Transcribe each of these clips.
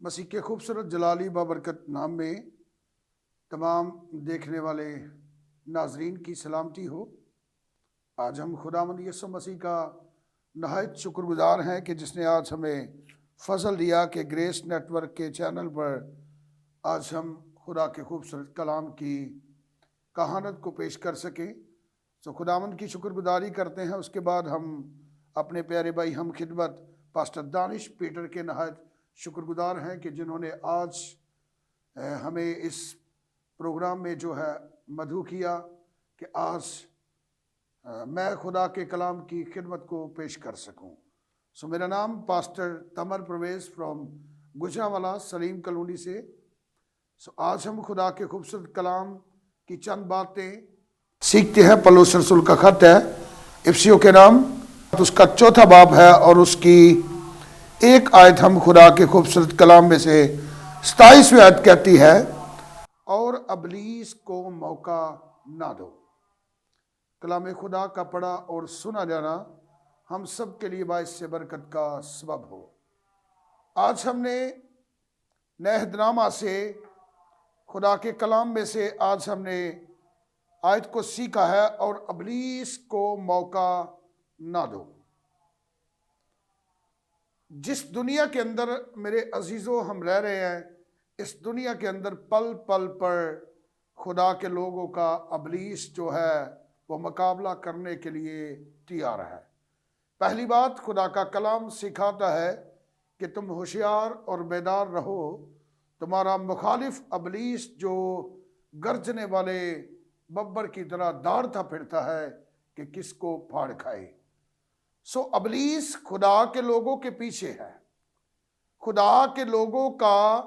مسیح کے خوبصورت جلالی بابرکت نام میں تمام دیکھنے والے ناظرین کی سلامتی ہو۔ آج ہم خداوند یسوع مسیح کا نہایت شکر گزار ہیں کہ جس نے آج ہمیں فضل دیا کہ گریس نیٹ ورک کے چینل پر آج ہم خدا کے خوبصورت کلام کی کہانت کو پیش کر سکیں۔ خداوند کی شکر گزاری کرتے ہیں۔ اس کے بعد ہم اپنے پیارے بھائی ہم خدمت پاسٹر دانش پیٹر کے نہایت شکر گزار ہیں کہ جنہوں نے آج ہمیں اس پروگرام میں جو ہے مدعو کیا کہ آج میں خدا کے کلام کی خدمت کو پیش کر سکوں۔ میرا نام pastor Tamar Parvez from Gujranwala Saleem colony سے۔ آج ہم خدا کے خوبصورت کلام کی چند باتیں سیکھتے ہیں۔ پولس رسول کا خط ہے افسیوں کے نام، اس کا 4 باب ہے اور اس کی ایک آیت ہم خدا کے خوبصورت کلام میں سے 27ویں آیت کہتی ہے، اور ابلیس کو موقع نہ دو۔ کلام خدا کا پڑھا اور سنا جانا ہم سب کے لیے باعث سے برکت کا سبب ہو۔ آج ہم نے نہد نامہ سے خدا کے کلام میں سے آج ہم نے آیت کو سیکھا ہے، اور ابلیس کو موقع نہ دو۔ جس دنیا کے اندر میرے عزیزوں ہم رہ رہے ہیں، اس دنیا کے اندر پل پل پر خدا کے لوگوں کا ابلیس جو ہے وہ مقابلہ کرنے کے لیے تیار ہے۔ پہلی بات خدا کا کلام سکھاتا ہے کہ تم ہوشیار اور بیدار رہو، تمہارا مخالف ابلیس جو گرجنے والے ببر کی طرح دوڑتا پھرتا ہے کہ کس کو پھاڑ کھائے۔ ابلیس خدا کے لوگوں کے پیچھے ہے، خدا کے لوگوں کا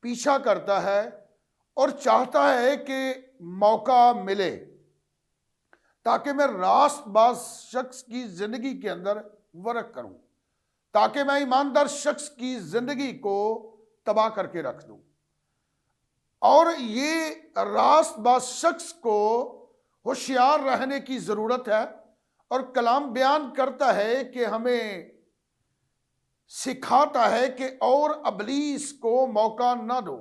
پیچھا کرتا ہے اور چاہتا ہے کہ موقع ملے تاکہ میں راست باز شخص کی زندگی کے اندر ورک کروں، تاکہ میں ایماندار شخص کی زندگی کو تباہ کر کے رکھ دوں۔ اور یہ راست باز شخص کو ہوشیار رہنے کی ضرورت ہے، اور کلام بیان کرتا ہے کہ ہمیں سکھاتا ہے کہ اور ابلیس کو موقع نہ دو۔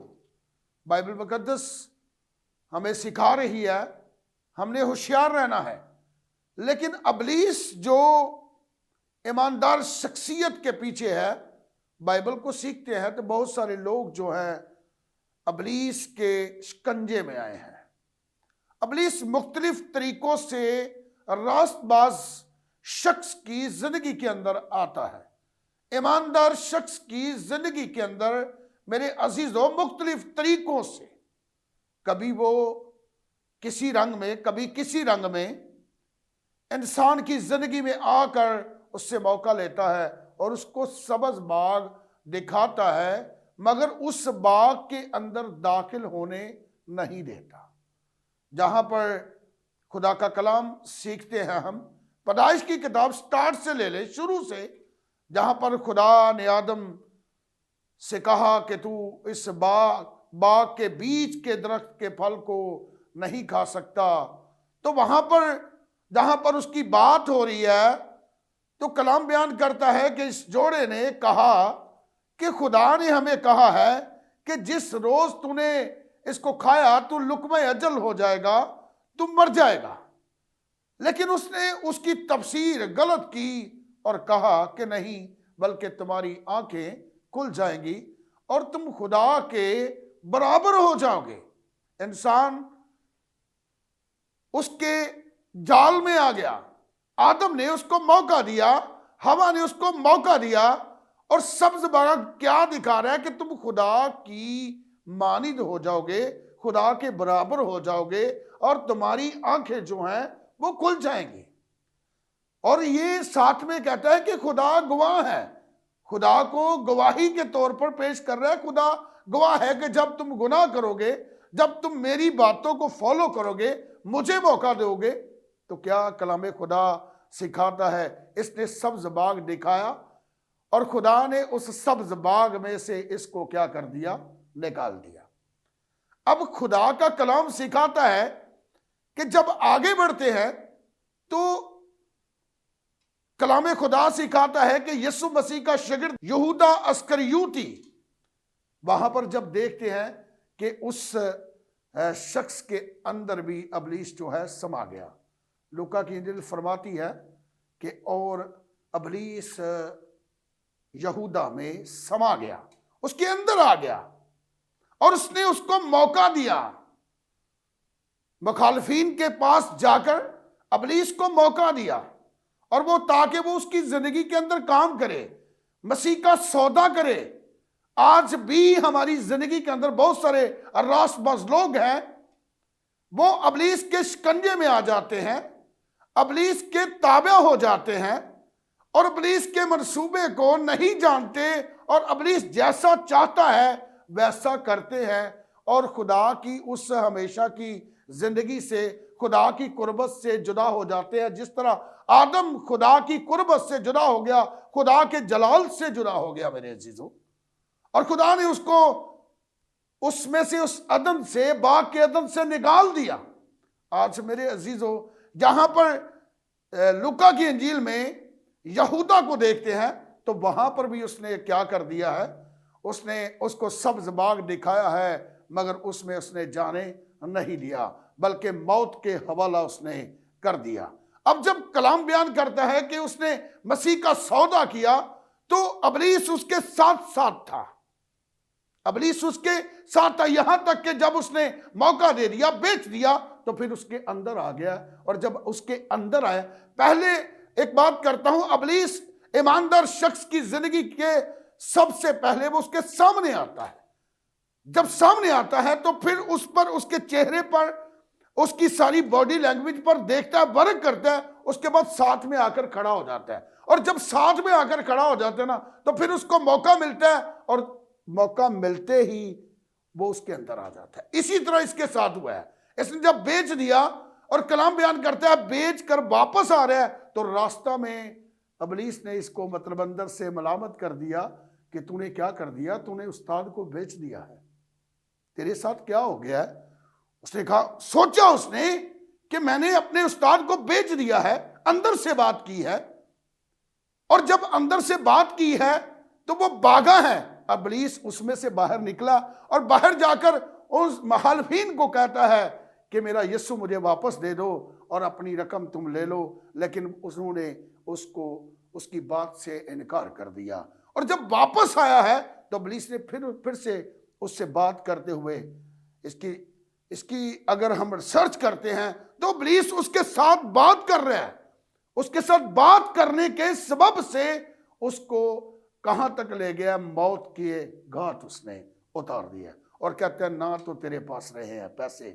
بائبل مقدس ہمیں سکھا رہی ہے ہم نے ہوشیار رہنا ہے، لیکن ابلیس جو ایماندار شخصیت کے پیچھے ہے، بائبل کو سیکھتے ہیں تو بہت سارے لوگ جو ہیں ابلیس کے شکنجے میں آئے ہیں۔ ابلیس مختلف طریقوں سے راست باز شخص کی زندگی کے اندر آتا ہے۔ ایماندار شخص کی زندگی کے اندر میرے عزیزوں مختلف طریقوں سے، کبھی وہ کسی رنگ میں کبھی کسی رنگ میں انسان کی زندگی میں آ کر اس سے موقع لیتا ہے اور اس کو سبز باغ دکھاتا ہے، مگر اس باغ کے اندر داخل ہونے نہیں دیتا۔ جہاں پر خدا کا کلام سیکھتے ہیں ہم، پیدائش کی کتاب سٹارٹ سے لے لے، شروع سے، جہاں پر خدا نے آدم سے کہا کہ تو اس باغ کے بیچ کے درخت کے پھل کو نہیں کھا سکتا، تو وہاں پر جہاں پر اس کی بات ہو رہی ہے تو کلام بیان کرتا ہے کہ اس جوڑے نے کہا کہ خدا نے ہمیں کہا ہے کہ جس روز تو نے اس کو کھایا تو لقمہ اجل ہو جائے گا، تم مر جائے گا۔ لیکن اس نے اس کی تفسیر غلط کی اور کہا کہ نہیں، بلکہ تمہاری آنکھیں کھل جائیں گی اور تم خدا کے برابر ہو جاؤ گے۔ انسان اس کے جال میں آ گیا، آدم نے اس کو موقع دیا، ہوا نے اس کو موقع دیا، اور سبز باغ کیا دکھا رہا ہے کہ تم خدا کی مانند ہو جاؤ گے، خدا کے برابر ہو جاؤ گے، اور تمہاری آنکھیں جو ہیں وہ کھل جائیں گی۔ اور یہ ساتھ میں کہتا ہے کہ خدا گواہ ہے، خدا کو گواہی کے طور پر پیش کر رہا ہے۔ خدا گواہ ہے کہ جب تم گناہ کرو گے، جب تم میری باتوں کو فالو کرو گے، مجھے موقع دو گے، تو کیا کلام خدا سکھاتا ہے، اس نے سبز باغ دکھایا اور خدا نے اس سبز باغ میں سے اس کو کیا کر دیا، نکال دیا۔ اب خدا کا کلام سکھاتا ہے کہ جب آگے بڑھتے ہیں تو کلام خدا سکھاتا ہے کہ یسوع مسیح کا شاگرد یہودا اسکریوتی وہاں پر جب دیکھتے ہیں کہ اس شخص کے اندر بھی ابلیس جو ہے سما گیا. لوکا کی انجیل فرماتی ہے کہ اور ابلیس یہودا میں سما گیا، اس کے اندر آ گیا اور اس نے اس کو موقع دیا. مخالفین کے پاس جا کر ابلیس کو موقع دیا، اور وہ تاکہ وہ اس کی زندگی کے اندر کام کرے، مسیح کا سودا کرے. آج بھی ہماری زندگی کے اندر بہت سارے راست باز لوگ ہیں، وہ ابلیس کے شکنجے میں آ جاتے ہیں، ابلیس کے تابع ہو جاتے ہیں، اور ابلیس کے منصوبے کو نہیں جانتے، اور ابلیس جیسا چاہتا ہے ویسا کرتے ہیں، اور خدا کی اس ہمیشہ کی زندگی سے، خدا کی قربت سے جدا ہو جاتے ہیں. جس طرح آدم خدا کی قربت سے جدا ہو گیا، خدا کے جلال سے جدا ہو گیا میرے عزیزوں، اور خدا نے اس کو اس میں سے، اس عدن سے، باغ کے عدن سے نکال دیا. آج میرے عزیزوں جہاں پر لوکا کی انجیل میں یہودا کو دیکھتے ہیں تو وہاں پر بھی اس نے کیا کر دیا ہے، اس نے اس کو سبز باغ دکھایا ہے، مگر اس میں اس نے جانے نہیں دیا، بلکہ موت کے حوالہ اس نے کر دیا. اب جب کلام بیان کرتا ہے کہ اس نے مسیح کا سودا کیا تو ابلیس اس کے ساتھ ساتھ تھا، ابلیس اس کے ساتھ تھا، یہاں تک کہ جب اس نے موقع دے دیا، بیچ دیا، تو پھر اس کے اندر آ گیا. اور جب اس کے اندر آیا، پہلے ایک بات کرتا ہوں، ابلیس ایماندار شخص کی زندگی کے سب سے پہلے وہ اس کے سامنے آتا ہے. جب سامنے آتا ہے تو پھر اس پر، اس کے چہرے پر، اس کی ساری باڈی لینگویج پر دیکھتا ہے، ورک کرتا ہے، اس کے بعد ساتھ میں آ کر کھڑا ہو جاتا ہے. اور جب ساتھ میں آ کر کھڑا ہو جاتا ہے نا، تو پھر اس کو موقع ملتا ہے، اور موقع ملتے ہی وہ اس کے اندر آ جاتا ہے. اسی طرح اس کے ساتھ ہوا ہے. اس نے جب بیچ دیا، اور کلام بیان کرتا ہے بیچ کر واپس آ رہا ہے، تو راستہ میں ابلیس نے اس کو مطلب اندر سے ملامت کر دیا کہ تو نے کیا کر دیا، تو نے استاد کو بیچ دیا ہے، تیرے ساتھ کیا ہو گیا ہے. اس نے کہا، سوچا اس نے کہ میں نے اپنے استاد کو بیچ دیا ہے، اندر سے بات کی ہے، اور جب اندر سے بات کی ہے تو وہ بھاگا ہے. ابلیس اس میں سے باہر نکلا اور باہر جا کر اس مخالفین کو کہتا ہے کہ میرا یسوع مجھے واپس دے دو اور اپنی رقم تم لے لو. لیکن انہوں نے اس کو اس کی بات سے انکار کر دیا. اور جب واپس آیا ہے تو ابلیس نے پھر سے اس سے بات کرتے ہوئے، اس کی اگر ہم ریسرچ کرتے ہیں تو ابلیس اس کے ساتھ بات کر رہا ہے. اس کے ساتھ بات کرنے کے سبب سے اس کو کہاں تک لے گیا، موت کے گھاٹ اس نے اتار دیا. اور کہتے ہیں نہ تو تیرے پاس رہے ہیں پیسے،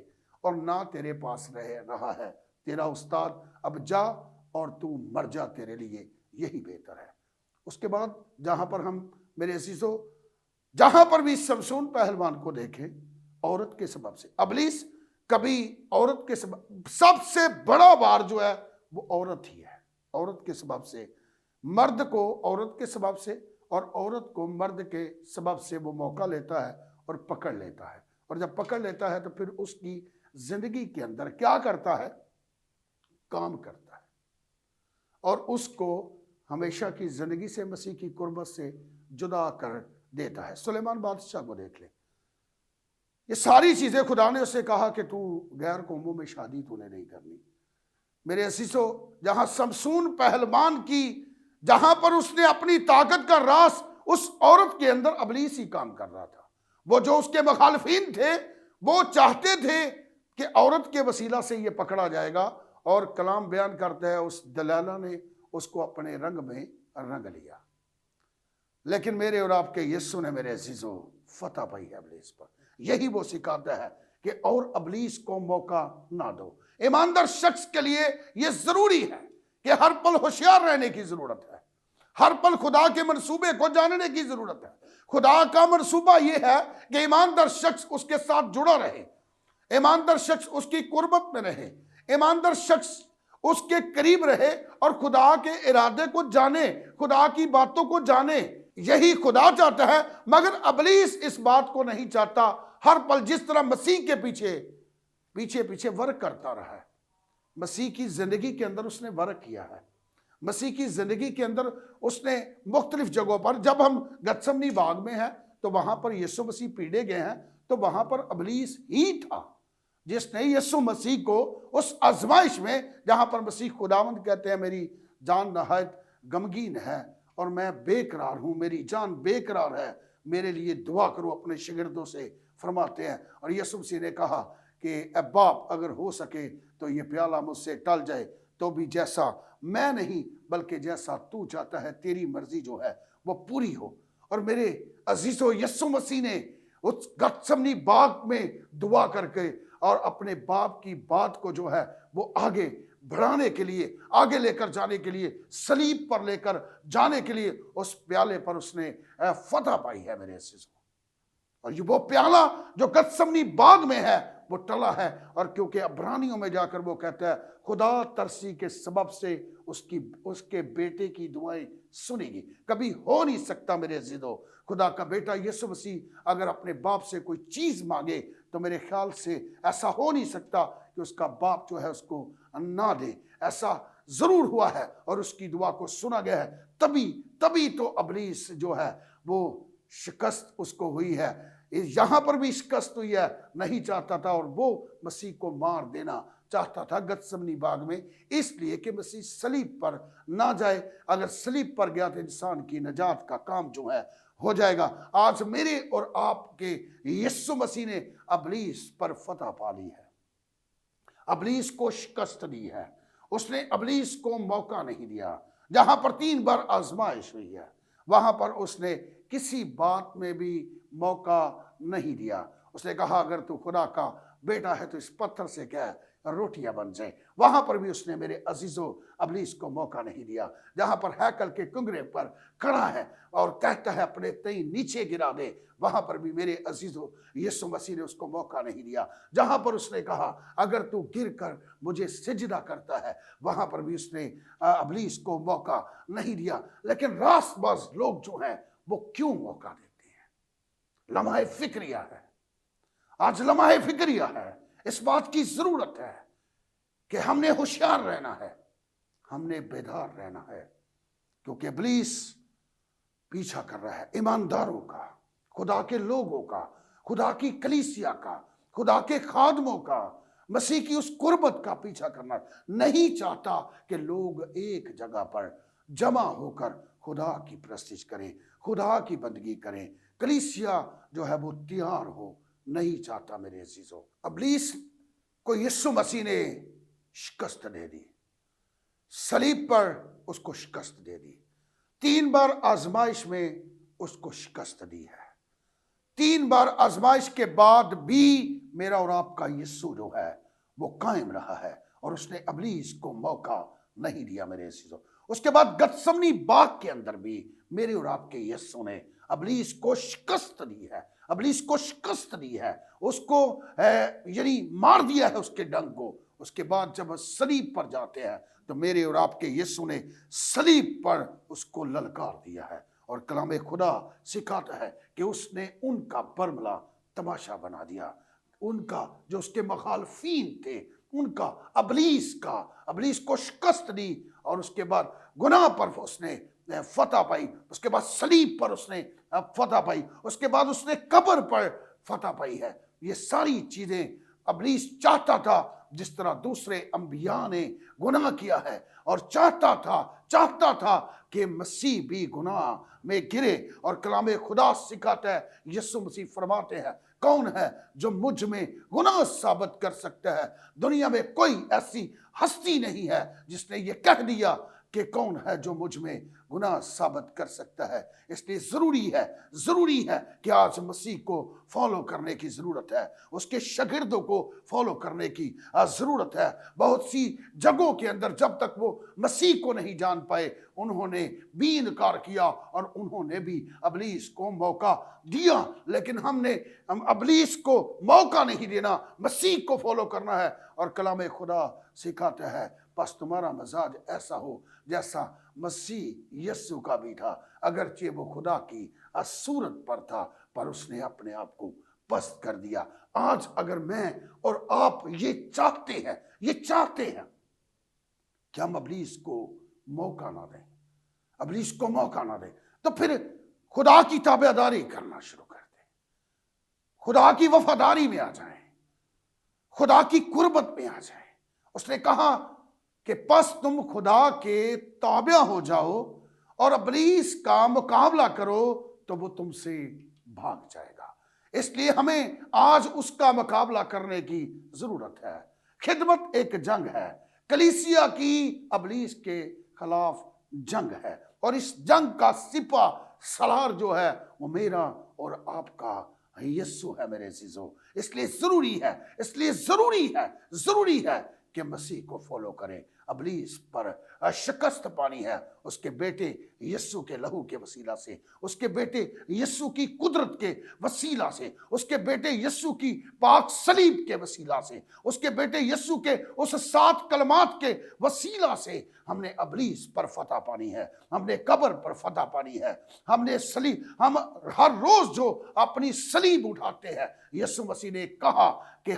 اور نہ تیرے پاس رہا ہے تیرا استاد، اب جا اور تو مر جا، تیرے لیے یہی بہتر ہے. اس کے بعد جہاں پر ہم میرے عزیزو، جہاں پر بھی سمسون پہلوان کو دیکھیں، عورت کے سبب سے ابلیس کبھی عورت کے سب سے بڑا وار جو ہے وہ عورت ہی ہے. عورت کے سبب سے، مرد کو عورت کے سبب سے، اور عورت کو مرد کے سبب سے وہ موقع لیتا ہے اور پکڑ لیتا ہے. اور جب پکڑ لیتا ہے تو پھر اس کی زندگی کے اندر کیا کرتا ہے، کام کرتا ہے، اور اس کو ہمیشہ کی زندگی سے، مسیح کی قربت سے جدا کر دیتا ہے. سلیمان بادشاہ کو دیکھ لیں، یہ ساری چیزیں خدا نے اسے کہا کہ تو غیر قوموں میں شادی تو نے نہیں کرنی. میرے عزیزو، جہاں سمسون پہلوان کی، جہاں پر اس نے اپنی طاقت کا راز، اس عورت کے اندر ابلیس ہی کام کر رہا تھا. وہ جو اس کے مخالفین تھے وہ چاہتے تھے کہ عورت کے وسیلہ سے یہ پکڑا جائے گا، اور کلام بیان کرتا ہے اس دلالہ نے اس کو اپنے رنگ میں رنگ لیا. لیکن میرے اور آپ کے یسوع نے میرے عزیزو فتح پائی ہے ابلیس پر. یہی وہ سکھاتا ہے کہ اور ابلیس کو موقع نہ دو. ایماندار شخص کے لیے یہ ضروری ہے کہ ہر پل ہوشیار رہنے کی ضرورت ہے، ہر پل خدا کے منصوبے کو جاننے کی ضرورت ہے. خدا کا منصوبہ یہ ہے کہ ایماندار شخص اس کے ساتھ جڑا رہے، ایماندار شخص اس کی قربت میں رہے، ایماندار شخص اس کے قریب رہے، اور خدا کے ارادے کو جانے، خدا کی باتوں کو جانے. یہی خدا چاہتا ہے، مگر ابلیس اس بات کو نہیں چاہتا. ہر پل جس طرح مسیح کے پیچھے ورک کرتا رہا ہے، مسیح کی زندگی کے اندر اس نے ورک کیا ہے. مسیح کی زندگی کے اندر اس نے مختلف جگہوں پر، جب ہم گتسمنی باغ میں ہیں تو وہاں پر یسوع مسیح پیڑے گئے ہیں تو وہاں پر ابلیس ہی تھا جس نے یسوع مسیح کو اس آزمائش میں، جہاں پر مسیح خداوند کہتے ہیں میری جان نہایت غمگین ہے اور میں بے قرار ہوں، میری جان بے قرار ہے، میرے لیے دعا کرو، اپنے شاگردوں سے فرماتے ہیں۔ اور یسوع مسیح نے کہا کہ اے باپ اگر ہو سکے تو یہ پیالہ مجھ سے ٹل جائے، تو بھی جیسا میں نہیں بلکہ جیسا تو چاہتا ہے تیری مرضی جو ہے وہ پوری ہو۔ اور میرے عزیزو، یسوع مسیح نے اس گتسمنی باغ میں دعا کر کے اور اپنے باپ کی بات کو جو ہے وہ آگے بڑھانے کے لیے، آگے لے کر جانے کے لیے، صلیب پر لے کر جانے کے لیے اس پیالے پر اس نے فتح پائی ہے میرے عزیزو۔ اور یہ وہ پیالہ جو گتسمنی باغ میں ہے وہ ٹلا ہے، اور کیونکہ عبرانیوں میں جا کر وہ کہتا ہے خدا ترسی کے سبب سے اس کے بیٹے کی دعائیں سنی گی۔ کبھی ہو نہیں سکتا میرے عزیزو، خدا کا بیٹا یسوع مسیح اگر اپنے باپ سے کوئی چیز مانگے تو میرے خیال سے ایسا ہو نہیں سکتا کہ اس کا باپ جو ہے اس کو نہ دے۔ ایسا ضرور ہوا ہے اور اس کی دعا کو سنا گیا ہے، تبھی تو ابلیس جو ہے وہ شکست اس کو ہوئی ہے۔ یہاں پر بھی شکست ہوئی ہے، نہیں چاہتا تھا اور وہ مسیح کو مار دینا چاہتا تھا گتسمنی باغ میں، اس لیے کہ مسیح صلیب پر نہ جائے۔ اگر صلیب پر گیا تو انسان کی نجات کا کام جو ہے ہو جائے گا۔ آج میرے اور آپ کے یسوع مسیح نے ابلیس پر فتح پا لی ہے، ابلیس کو شکست دی ہے، اس نے ابلیس کو موقع نہیں دیا۔ جہاں پر 3 بار آزمائش ہوئی ہے وہاں پر اس نے کسی بات میں بھی موقع نہیں دیا۔ اس نے کہا اگر تو خدا کا بیٹا ہے تو اس پتھر سے کہہ روٹیاں بن جائیں۔ وہاں پر بھی اس نے میرے عزیزو ابلیس کو موقع نہیں دیا۔ جہاں پر ہیکل کے کنگرے پر کھڑا ہے اور کہتا ہے اپنے تئیں نیچے گرا دے، وہاں پر بھی میرے عزیزو یسوع مسیح نے اس کو موقع نہیں دیا۔ جہاں پر اس نے کہا اگر تو گر کر مجھے سجدہ کرتا ہے، وہاں پر بھی اس نے ابلیس کو موقع نہیں دیا۔ لیکن راست باز لوگ جو ہیں وہ کیوں موقع دیتے ہیں؟ لمحہ فکریہ ہے، آج لمحہ فکریہ ہے۔ اس بات کی ضرورت ہے کہ ہم نے ہوشیار رہنا ہے، ہم نے بیدار رہنا ہے، کیونکہ ابلیس پیچھا کر رہا ہے ایمانداروں کا، خدا کے لوگوں کا، خدا کی کلیسیا کا، خدا کے خادموں کا، مسیح کی اس قربت کا پیچھا کرنا نہیں چاہتا کہ لوگ ایک جگہ پر جمع ہو کر خدا کی پرستش کریں، خدا کی بندگی کریں، کلیسیا جو ہے وہ تیار ہو نہیں چاہتا میرے عزیزو۔ ابلیس کو یسوع مسیح نے شکست دے دی، صلیب پر اس کو شکست دے دی، 3 بار آزمائش میں اس کو شکست دی ہے۔ 3 بار آزمائش کے بعد بھی میرا اور آپ کا یسوع جو ہے وہ قائم رہا ہے اور اس نے ابلیس کو موقع نہیں دیا میرے عزیزو۔ اس کے بعد گتسمنی باغ کے اندر بھی میرے اور آپ کے یسوع نے ابلیس کو شکست دی ہے، ابلیس کو شکست دی ہے، اس کو یعنی مار دیا ہے اس کے ڈنگ کو۔ اس کے بعد جب صلیب پر جاتے ہیں تو میرے اور آپ کے یسوع نے صلیب پر اس کو للکار دیا ہے، اور کلام خدا سکھاتا ہے کہ اس نے ان کا برملا تماشا بنا دیا، ان کا جو اس کے مخالفین تھے ان کا، ابلیس کو شکست دی، اور اس کے بعد گناہ پر اس نے فتح پائی، اس کے بعد صلیب پر اس نے فتح پائی، اس کے بعد اس نے قبر پر فتح پائی ہے۔ یہ ساری چیزیں ابلیس چاہتا تھا، جس طرح دوسرے انبیاء نے گناہ کیا ہے، اور چاہتا تھا کہ مسیح بھی گناہ میں گرے۔ اور کلام خدا سکھاتا ہے، یسوع مسیح فرماتے ہیں کون ہے جو مجھ میں گناہ ثابت کر سکتا ہے؟ دنیا میں کوئی ایسی ہستی نہیں ہے جس نے یہ کہہ دیا کہ کون ہے جو مجھ میں گناہ ثابت کر سکتا ہے۔ اس لیے ضروری ہے کہ آج مسیح کو فالو کرنے کی ضرورت ہے، اس کے شاگردوں کو فالو کرنے کی ضرورت ہے۔ بہت سی جگہوں کے اندر جب تک وہ مسیح کو نہیں جان پائے انہوں نے بھی انکار کیا اور انہوں نے بھی ابلیس کو موقع دیا، لیکن ہم نے ابلیس کو موقع نہیں دینا، مسیح کو فالو کرنا ہے۔ اور کلام خدا سکھاتا ہے بس تمہارا مزاج ایسا ہو جیسا مسیح یسوع کا بھی تھا، اگرچہ وہ خدا کی صورت پر تھا پر اس نے اپنے آپ کو پست کر دیا۔ آج اگر میں اور آپ یہ چاہتے ہیں کہ ہم ابلیس کو موقع نہ دیں، تو پھر خدا کی تابعداری کرنا شروع کر دیں، خدا کی وفاداری میں آ جائیں، خدا کی قربت میں آ جائیں۔ اس نے کہا کہ پس تم خدا کے تابع ہو جاؤ اور ابلیس کا مقابلہ کرو تو وہ تم سے بھاگ جائے گا۔ اس لیے ہمیں آج اس کا مقابلہ کرنے کی ضرورت ہے۔ خدمت ایک جنگ ہے، کلیسیا کی ابلیس کے خلاف جنگ ہے، اور اس جنگ کا سپہ سالار جو ہے وہ میرا اور آپ کا یسوع ہے میرے عزیزو۔ اس لیے ضروری ہے کہ مسیح کو فالو کریں۔ ابلیس پر شکست پانی ہے اس کے بیٹے یسوع کے لہو کے وسیلہ سے، اس کے بیٹے یسوع کی قدرت کے وسیلہ سے، اس کے بیٹے یسوع کی پاک صلیب کے وسیلہ سے، اس کے بیٹے یسوع کے اس 7 کلمات کے وسیلہ سے ہم نے ابلیس پر فتح پانی ہے، ہم نے قبر پر فتح پانی ہے، ہم ہر روز جو اپنی صلیب اٹھاتے ہیں۔ یسوع مسیح نے کہا کہ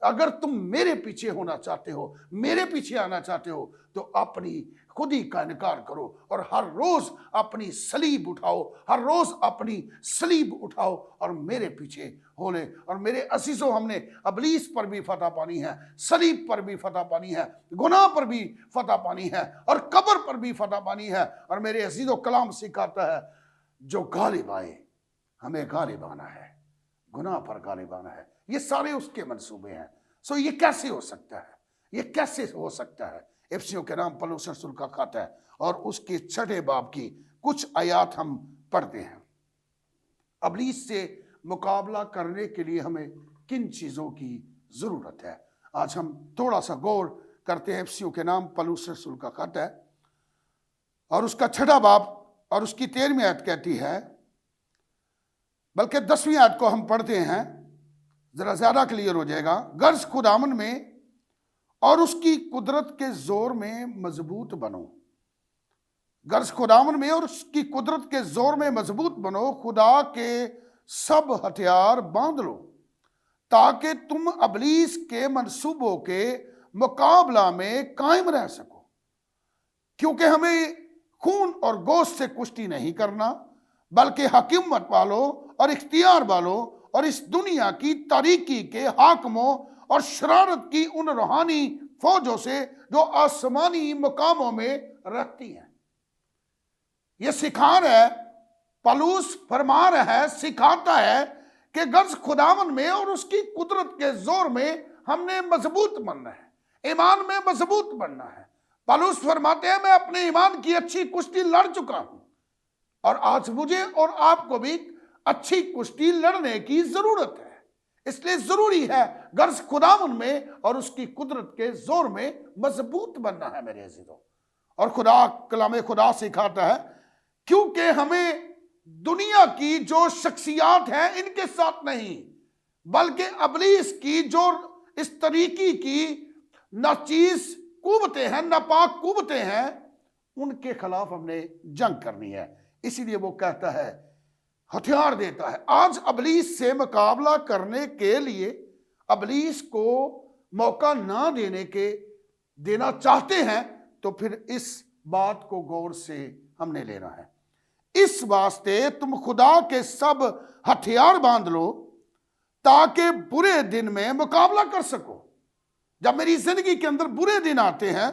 اگر تم میرے پیچھے ہونا چاہتے ہو، میرے پیچھے آنا چاہتے ہو تو اپنی خودی کا انکار کرو اور ہر روز اپنی صلیب اٹھاؤ، ہر روز اپنی صلیب اٹھاؤ اور میرے پیچھے ہو لے۔ اور میرے عزیزوں، ہم نے ابلیس پر بھی فتح پانی ہے، صلیب پر بھی فتح پانی ہے، گناہ پر بھی فتح پانی ہے اور قبر پر بھی فتح پانی ہے۔ اور میرے عزیزوں، کلام سکھاتا ہے جو غالب آئے ہمیں غالب آنا ہے، گناہ پر غالب آنا ہے۔ یہ سارے اس کے منصوبے ہیں۔ یہ کیسے ہو سکتا ہے؟ یہ کیسے ہو سکتا ہے؟ افسیوں کے نام پولس رسول کا خط ہے اور اس کے 6 باب کی کچھ آیات ہم پڑھتے ہیں۔ ابلیس سے مقابلہ کرنے کے لیے ہمیں کن چیزوں کی ضرورت ہے؟ آج ہم تھوڑا سا غور کرتے ہیں۔ افسیوں کے نام پولس رسول کا خط ہے اور اس کا 6 باب اور اس کی 13ویں آیت کہتی ہے، بلکہ 10ویں آیت کو ہم پڑھتے ہیں، ذرا زیادہ کلیئر ہو جائے گا۔ غرض خداوند میں اور اس کی قدرت کے زور میں مضبوط بنو، غرض خداوند میں اور اس کی قدرت کے زور میں مضبوط بنو، خدا کے سب ہتھیار باندھ لو تاکہ تم ابلیس کے منصوبوں کے مقابلہ میں قائم رہ سکو، کیونکہ ہمیں خون اور گوشت سے کشتی نہیں کرنا بلکہ حکومت والوں اور اختیار والوں اور اس دنیا کی تاریکی کے حاکموں اور شرارت کی ان روحانی فوجوں سے جو آسمانی مقاموں میں رہتی ہیں۔ یہ سکھا رہا ہے، پولس فرما رہا ہے، سکھاتا ہے کہ غرض خداوند میں اور اس کی قدرت کے زور میں ہم نے مضبوط بننا ہے، ایمان میں مضبوط بننا ہے۔ پولس فرماتے ہیں میں اپنے ایمان کی اچھی کشتی لڑ چکا ہوں، اور آج مجھے اور آپ کو بھی اچھی کشتی لڑنے کی ضرورت ہے۔ اس لیے ضروری ہے غرض خداوند میں اور اس کی قدرت کے زور میں مضبوط بننا ہے میرے عزیزوں۔ اور کلام خدا سکھاتا ہے کیونکہ ہمیں دنیا کی جو شخصیات ہیں ان کے ساتھ نہیں بلکہ ابلیس کی جو اس طریقے کی ناچیز قوتیں ہیں، ناپاک قوتیں ہیں، ان کے خلاف ہم نے جنگ کرنی ہے۔ اسی لیے وہ کہتا ہے، ہتھیار دیتا ہے۔ آج ابلیس سے مقابلہ کرنے کے لیے ابلیس کو موقع نہ دینا چاہتے ہیں تو پھر اس بات کو غور سے ہم نے لینا ہے۔ اس واسطے تم خدا کے سب ہتھیار باندھ لو تاکہ برے دن میں مقابلہ کر سکو۔ جب میری زندگی کے اندر برے دن آتے ہیں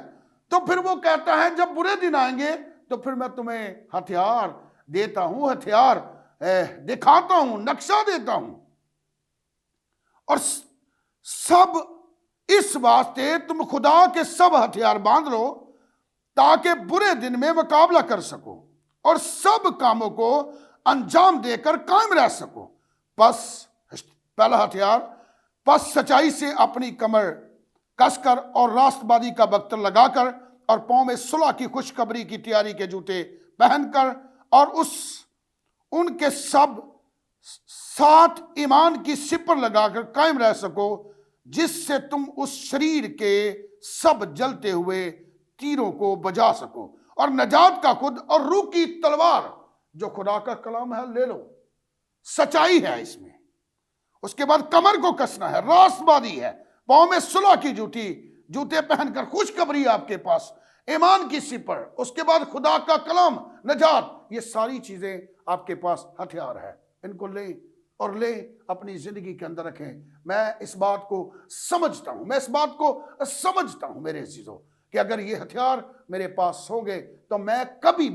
تو پھر وہ کہتا ہے جب برے دن آئیں گے تو پھر میں تمہیں ہتھیار دیتا ہوں، ہتھیار دکھاتا ہوں، نقشہ دیتا ہوں۔ اور سب اس واسطے تم خدا کے سب ہتھیار باندھ لو تاکہ برے دن میں مقابلہ کر سکو اور سب کاموں کو انجام دے کر قائم رہ سکو۔ پس پہلا ہتھیار، پس سچائی سے اپنی کمر کس کر اور راست بازی کا بختر لگا کر اور پاؤں میں صلح کی خوشخبری کی تیاری کے جوتے پہن کر اور ان کے ساتھ ایمان کی سپر لگا کر قائم رہ سکو، جس سے تم اس شریر کے سب جلتے ہوئے تیروں کو بجا سکو اور نجات کا خود اور روح کی تلوار جو خدا کا کلام ہے لے لو۔ سچائی ہے اس میں۔ اس کے بعد کمر کو کسنا ہے، راست بازی ہے، پاؤں میں صلح کی جوتی جوتے پہن کر خوشخبری آپ کے پاس، ایمان کی سپر، اس کے بعد خدا کا کلام، نجات، یہ ساری چیزیں آپ کے پاس ہتھیار ہے۔ ان کو لیں اور لیں اپنی زندگی کے اندر رکھیں۔ میں اس بات کو سمجھتا ہوں میرے عزیزوں کہ اگر یہ ہتھیار میرے پاس ہوں گے تو میں کبھی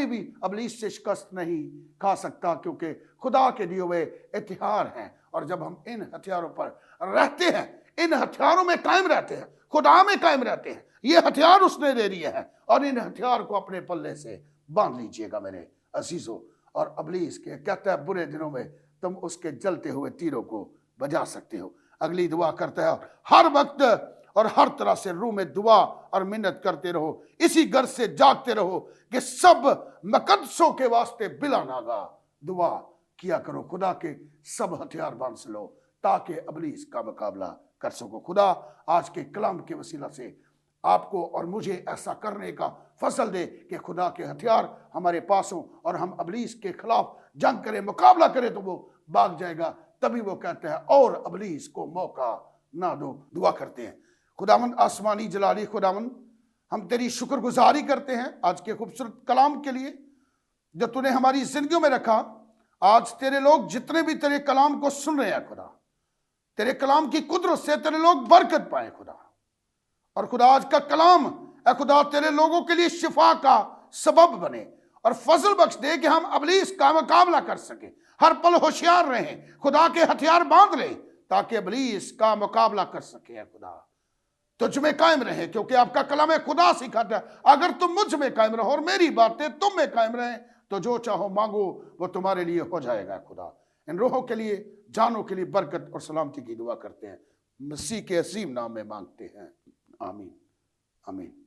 بھی ابلیس سے شکست نہیں کھا سکتا، کیونکہ خدا کے دیے ہوئے ہتھیار ہیں۔ اور جب ہم ان ہتھیاروں پر رہتے ہیں، ان ہتھیاروں میں قائم رہتے ہیں، خدا میں قائم رہتے ہیں، یہ ہتھیار اس نے دے دیے ہیں، اور ان ہتھیار کو اپنے پلے سے باندھ لیجئے گا میرے عزیزوں۔ اور ابلیس کے کہتا ہے برے دنوں میں تم اس کے جلتے ہوئے تیروں کو بجا سکتے ہو۔ اگلی دعا کرتا ہے، ہر وقت اور ہر طرح سے روح میں دعا اور منت کرتے رہو، اسی غرض سے جاگتے رہو کہ سب مقدسوں کے واسطے بلا ناگا دعا کیا کرو۔ خدا کے سب ہتھیار باندھ لو تاکہ ابلیس کا مقابلہ کر سکو۔ خدا آج کے کلام کے وسیلہ سے آپ کو اور مجھے ایسا کرنے کا فضل دے کہ خدا کے ہتھیار ہمارے پاس ہوں اور ہم ابلیس کے خلاف جنگ کریں، مقابلہ کریں تو وہ بھاگ جائے گا۔ تبھی وہ کہتے ہیں اور ابلیس کو موقع نہ دو۔ دعا کرتے ہیں۔ خداوند آسمانی جلالی خداوند، ہم تیری شکر گزاری کرتے ہیں آج کے خوبصورت کلام کے لیے جو تو نے ہماری زندگیوں میں رکھا۔ آج تیرے لوگ جتنے بھی تیرے کلام کو سن رہے ہیں خدا، تیرے کلام کی قدرت سے تیرے لوگ برکت پائیں خدا۔ اور خدا آج کا کلام اے خدا تیرے لوگوں کے لیے شفا کا سبب بنے، اور فضل بخش دے کہ ہم ابلیس کا مقابلہ کر سکیں، ہر پل ہوشیار رہیں، خدا کے ہتھیار باندھ لیں تاکہ ابلیس کا مقابلہ کر سکے۔ خدا تجھ میں قائم رہیں، کیونکہ آپ کا کلام خدا سکھاتا ہے اگر تم مجھ میں قائم رہو اور میری باتیں تم میں قائم رہیں تو جو چاہو مانگو وہ تمہارے لیے ہو جائے گا۔ خدا ان روحوں کے لیے، جانوں کے لیے برکت اور سلامتی کی دعا کرتے ہیں، مسیح کے عظیم نام میں مانگتے ہیں، آمین آمین۔